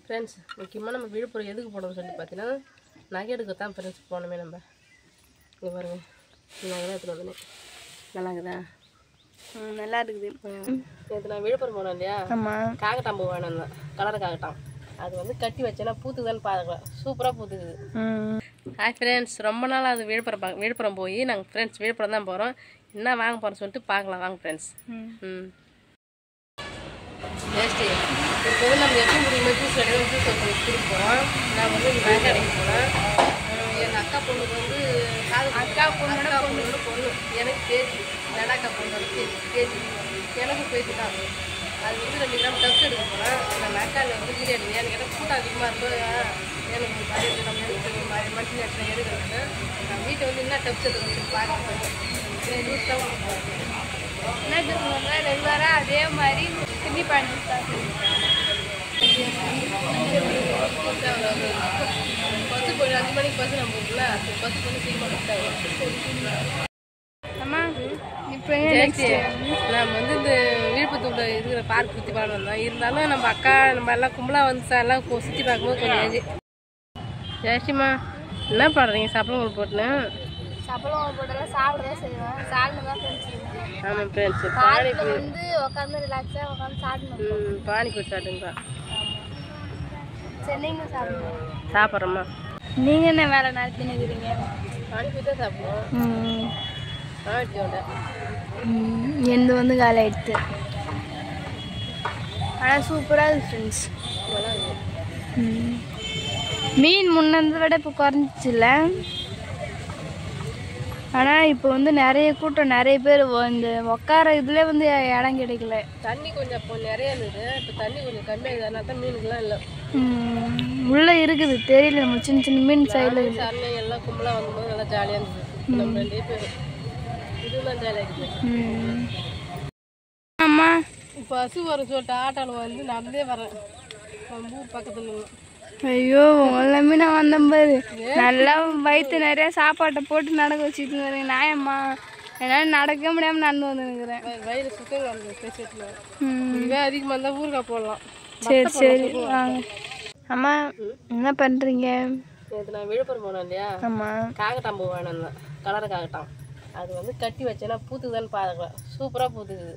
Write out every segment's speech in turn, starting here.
Friends முக்கியமாக நம்ம விழுப்புரம் எதுக்கு போனோம்னு சொல்லி பார்த்தீங்கன்னா நகை எடுக்க தான் ஃப்ரெண்ட்ஸ் போனோமே நம்ம. இங்கே பாருங்க நகை எடுத்துகிட்டு வந்தேன். நல்லா இருக்குதா? நல்லா இருக்குது. நேற்று நான் விழுப்புரம் போனோம் இல்லையா? ஆமாம். காகட்டாம்பூ வேணும் தான், கலர் காகட்டாம். அது வந்து கட்டி வச்சேன்னா பூத்துக்குதான்னு பார்க்கலாம். சூப்பராக பூத்துக்குது. ஹாய் ஃப்ரெண்ட்ஸ், ரொம்ப நாள் அது விழுப்புரம் போய் நாங்கள் ஃப்ரெண்ட்ஸ் விழுப்புரம் தான் போகிறோம். என்ன வாங்க போகிறோம் சொல்லிட்டு பார்க்கலாம் வாங்க ஃப்ரெண்ட்ஸ். ஜெயஸ்ரீ இப்போ வந்து நம்ம எப்படி முடியுமோ ஜூஸ் கிடையாது, ஜூஸ் கொடுப்போம். நான் வந்து நகை கடைக்கு போனேன். எங்கள் அக்கா பொண்ணுக்கு வந்து அக்கா பொண்ணோட பொண்ணு எனக்கு பேச்சு நடாக்கா பொண்ணோட பேச்சு எனக்கு பேச்சு தான். அது வந்து 2 கிராம் டப்ஸ் எடுக்க போனேன். நம்ம அக்காவில் வந்து பிரியாணி எனக்கு கேட்டால் கூட்டம் அதிகமாக இருக்கும். எனக்கு மாதிரி நம்ம எடுத்து மனுஷன் இடத்துல எடுக்கிறது. நான் வீட்டை வந்து என்ன டப்ஸ் எடுக்கணும்னு பார்க்க ஜூஸ் தான் என்ன சொல்லுவாங்க ரெகுலராக அதே மாதிரி கிண்டி பண்ணி பஸ்ஸு போய் 5 மணிக்கு பஸ்ஸு நம்ம இருக்குல்ல, பஸ்ஸு பண்ணி சீக்கிரமாக அம்மா. இப்போ நம்ம வந்து இந்த விழுப்புரத்துல இருக்கிற பார்க் சுற்றி பார்க்க வந்தோம். இருந்தாலும் நம்ம அக்கா நம்ம எல்லாம் கும்பலாக வந்து எல்லாம் சுற்றி பார்க்கும்போது கொஞ்சம் ஏஜி. ஜெயஸ்ரீமா என்ன பண்ணுறீங்க? சப்பளம் போட்டுன்னு சப்பளம் போட்டாலும் சாப்பிடதான் செய்வேன். சாப்பிட்டு தான் ஃப்ரெண்ட்ஸ். ஆமாம் ஃப்ரெண்ட்ஸ், பானிபூரி வந்து உட்காந்து ரிலாக்ஸாக உட்காந்து சாப்பிடணும். பானிபூரி சாப்பிடுங்க. சரி நீங்கள் சாப்பிடுங்க. சாப்பிட்றோம்மா. நீங்கள் என்ன வேலை நடத்தின்னு இருக்கிறீங்க? பானிபூரி தான் சாப்பிடுவோம். எந்த வந்து காலை எடுத்து ஆனால் சூப்பராக இருக்குது ஃப்ரெண்ட்ஸ். மீன் முன்னதை விட இப்போ குறைஞ்சிச்சுல்ல. ஆனால் இப்போ வந்து நிறைய கூட்டம், நிறைய பேர் இந்த உட்கார இதில் வந்து இடம் கிடைக்கல. தண்ணி கொஞ்சம் அப்போ நிறைய இருந்தது, இப்போ தண்ணி கொஞ்சம் கம்மியாக அதனால தான் மீனுக்குலாம் இல்லை. உள்ளே இருக்குது தெரியல. நம்ம சின்ன சின்ன மீன் சைடில் சரணை எல்லாம் கும்பலாக வந்தபோது நல்லா ஜாலியாக இருந்தது. நம்ம 2 பேர் இதுதான் ஜாலியாக இருக்குது. அம்மா இப்போ பசு வர சொல்லிட்டு ஆட்டோவில் வந்து நடந்தே வரேன். நம்ம ஊர் பக்கத்தில். ஐயோ எல்லாமே நான் வந்தேன் பாரு. நல்லா வயிற்று நிறையா சாப்பாட்டை போட்டு நடக்க வச்சுட்டு வரேன். நாயம்மா என்னால் நடக்க முடியாமல் நடந்து வந்துருக்கிறேன். வயிறு சுத்தம் இதுவே அதிகமாக இருந்தால் ஊருக்காய் போடலாம். சரி சரி வாங்க. அம்மா என்ன பண்ணுறீங்க? நேற்று நான் விழுப்புரம் போனேன் இல்லையா? ஆமாம். காகட்டாம்பூ வேணும் தான், கலர் காகட்டாம். அது வந்து கட்டி வச்சேன்னா பூத்துக்குதான்னு பார்க்கலாம். சூப்பராக பூத்துக்குது.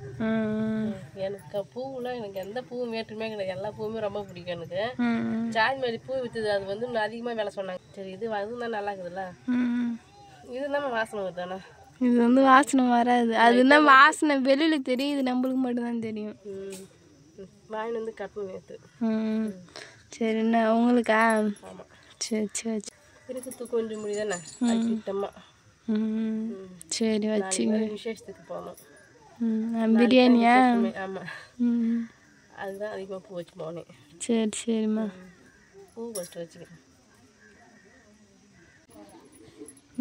எனக்கு பூவில் எனக்கு எந்த பூவும் வேற்றுமே கிடையாது. எல்லா பூவுமே ரொம்ப பிடிக்கும் எனக்கு. ஜாதிமல்லி பூ விற்றுது, அது வந்து அதிகமாக வேலை சொன்னாங்க. சரி இது அதுதான் நல்லா இருக்குதுல்ல. இதுதான் வாசனை வருதானே? இது வந்து வாசனை வராது. அதுதான் வாசனை வெளியில் தெரியுது, நம்மளுக்கு மட்டும்தான் தெரியும். வாங்கி வந்து கட்டணும் நேற்று. சரிண்ணா உங்களுக்கா? ஆமாம். சரி சரி இருக்குது கொஞ்சம் முடியுதானே திட்டமாக. சரி வச்சுங்க. விசேஷத்துக்கு போகணும். பிரியாணியா? ஆமாம். அதுதான் அதிகமாக பூ வச்சு போனேன். சரி சரிம்மா. பூ ஃபஸ்ட்டு வச்சுக்கிறேன்.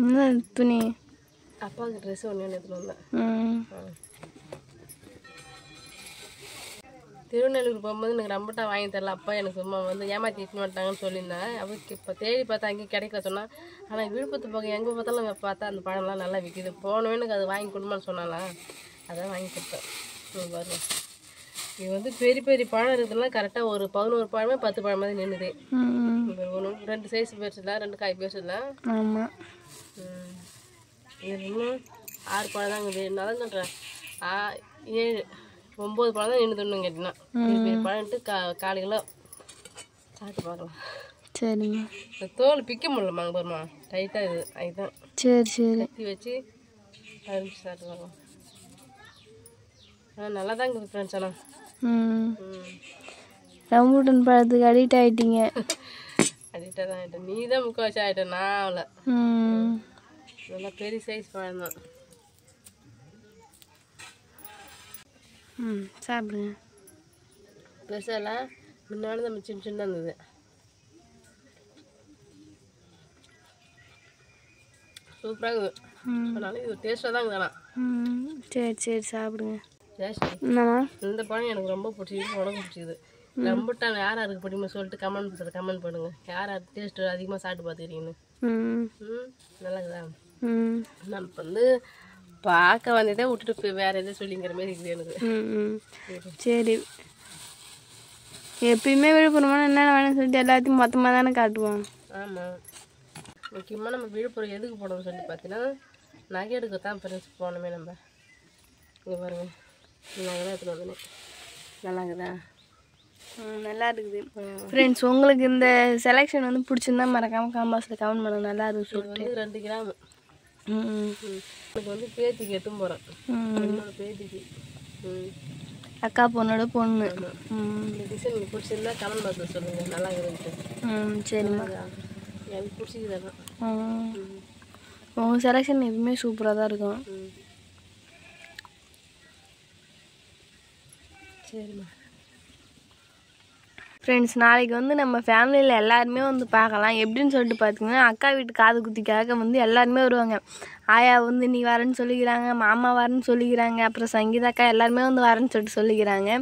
என்ன துணி? அப்பாவுக்கு ட்ரெஸ் ஒன்று எடுத்துகிட்டு வந்தேன். திருநெல்வேலி போகும்போது எனக்கு ரம்பட்டா வாங்கி தரல. அப்பா எனக்கு சும்மா வந்து ஏமாற்றி இட்டுன்னு வந்துட்டாங்கன்னு சொல்லியிருந்தேன். அவருக்கு இப்போ தேடி பார்த்தா அங்கேயும் கிடைக்கல சொன்னால். ஆனால் விழுப்புரத்து பக்கம் எங்கே பார்த்தாலும் பார்த்தா அந்த பழம்லாம் நல்லா விற்கிது. போனவே எனக்கு அது வாங்கி கொடுமான்னு சொன்னாலாம், அதான் வாங்கி கொடுத்தேன். பாருங்க, இது வந்து பெரிய பெரிய பழம் இருக்குதுலாம். கரெக்டாக ஒரு 11 பழமே 10 பழம் மாதிரி நின்றுது. 2 சைஸ் பெருசுல 2 காய் பெருசுல. ஆமாம். இது இன்னும் 6 பழம் தான் இருக்குது. நல்லா சொல்கிறேன். 7 9 பழம் தான் நின்றுதுன்னு கேட்டிங்கன்னா பெரிய பழம்ட்டு 4 கிலோ சாப்பிட்டு பார்க்கலாம். சரிங்க. இந்த தோல் பிக்க முடியலம்மா, அங்கே பாருமா டைட்டாக இது. அதுதான் சரி சரி கட்டி வச்சு அரிஞ்சு சாப்பிட்டு பார்க்கலாம். நல்லா தான் இருக்குது ஃப்ரெண்ட்ஸ். ஆனால் ரம்பூட்டன் பழத்துக்கு அடிக்ட் ஆகிட்டீங்க. அடிக்டாக தான் ஆகிட்டேன். நீ தான் முக்கால்வாசி ஆகிட்டேன். நான் அவளை நல்லா பெரிய சைஸ் பழம் தான். சாப்பிடுங்க. பெருசாலாம் முன்னாடி நம்ம சின்ன சின்ன இருந்தது. சூப்பராக இருக்குது. அதனால இது டேஸ்ட்டாக தான் இருக்குதானா. சரி சரி சாப்பிடுங்க. ஜெயஸ்ரீ இந்த பழம் எனக்கு ரொம்ப பிடிச்சிது, உனக்கு பிடிச்சிது. ரம்புட்டான் யார் யாருக்கு பிடிக்குமா சொல்லிட்டு கமெண்ட் பண்ணுங்க. யார் யார் டேஸ்ட்டு அதிகமாக சாப்பிட்டு பார்த்துக்கிறீங்கன்னு. நல்லா இருக்குதா? நான் இப்போ வந்து பார்க்க வந்ததே விட்டுட்டு வேறு எதுவும் சொல்லிங்கிற மாதிரி இருக்குது எனக்கு. சரி எப்பயுமே விழுப்புரமான என்னென்ன வேணும்னு சொல்லிட்டு எல்லாத்தையும் மொத்தமாக தானே காட்டுவோம். ஆமாம், முக்கியமாக நம்ம விழுப்புரம் எதுக்கு போனோம்னு சொல்லி பார்த்தீங்கன்னா நகை எடுக்க தான் ஃப்ரெண்ட்ஸ் போனோமே நம்ம. இங்கே பாருங்கள், நகை தான் எடுத்துகிட்டு வந்தேன். நல்லா இருக்குதா? நல்லா இருக்குது ஃப்ரெண்ட்ஸ். உங்களுக்கு இந்த செலெக்ஷன் வந்து பிடிச்சிருந்தா மறக்காமல் காம்பாஸில் கமெண்ட் பண்ண. நல்லா இருக்குது சொல்லிட்டு. 2 கிராம் எனக்கு வந்து பேத்திக்கு எடுத்துன்னு போகிறேன். என்னோட பேத்திக்கு அக்கா பொண்ணோட பொண்ணு. இந்த டிசைன் எனக்கு பிடிச்சிருந்தா கமெண்ட் பாக்ஸில் சொல்லுங்கள். நல்லா இருக்குதுன்ட்டு. சரிம்மா, எனக்கு பிடிச்சிக்குது. உங்கள் செலெக்ஷன் எப்பவுமே சூப்பராக தான் இருக்கும். சரிம்மா ஃப்ரெண்ட்ஸ், நாளைக்கு வந்து நம்ம ஃபேமிலியில் எல்லாருமே வந்து பார்க்கலாம். எப்படின்னு சொல்லிட்டு பார்த்தீங்கன்னா, அக்கா வீட்டு காது குத்திக்காக வந்து எல்லாருமே வருவாங்க. ஆயா வந்து நீ வரேன்னு சொல்லிக்கிறாங்க, மாமா வரேன்னு சொல்லிக்கிறாங்க, அப்புறம் சங்கீதாக்கா எல்லாருமே வந்து வரேன்னு சொல்லிட்டு சொல்லிக்கிறாங்க.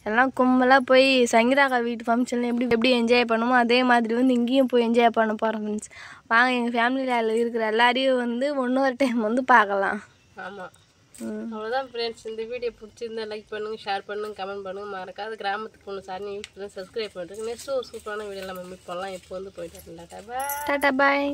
எல்லாம் கும்பலாக போய் சங்கீதாக்கா வீட்டு ஃபங்க்ஷனில் எப்படி என்ஜாய் பண்ணுமோ அதே மாதிரி வந்து இங்கேயும் போய் என்ஜாய் பண்ண போகிறோம் ஃப்ரெண்ட்ஸ். வாங்க, எங்கள் ஃபேமிலியில் இருக்கிற எல்லாரையும் வந்து இன்னொரு டைம் வந்து பார்க்கலாம். ஆமாம், அவ்வளோதான் ஃப்ரெண்ட்ஸ். இந்த வீடியோ பிடிச்சிருந்தா லைக் பண்ணுங்கள், ஷேர் பண்ணுங்கள், கமெண்ட் பண்ணுங்கள். மறக்காத கிராமத்துக்கு பொண்ணு சார் யூடியூப்ல சப்ஸ்கிரைப் பண்ணுறேன். நெக்ஸ்ட் ஒரு சூப்பரான வீடியோவில் நம்ம மீட் பண்ணலாம். இப்போ வந்து போயிட்டு வரலாம். டாடா பாய்.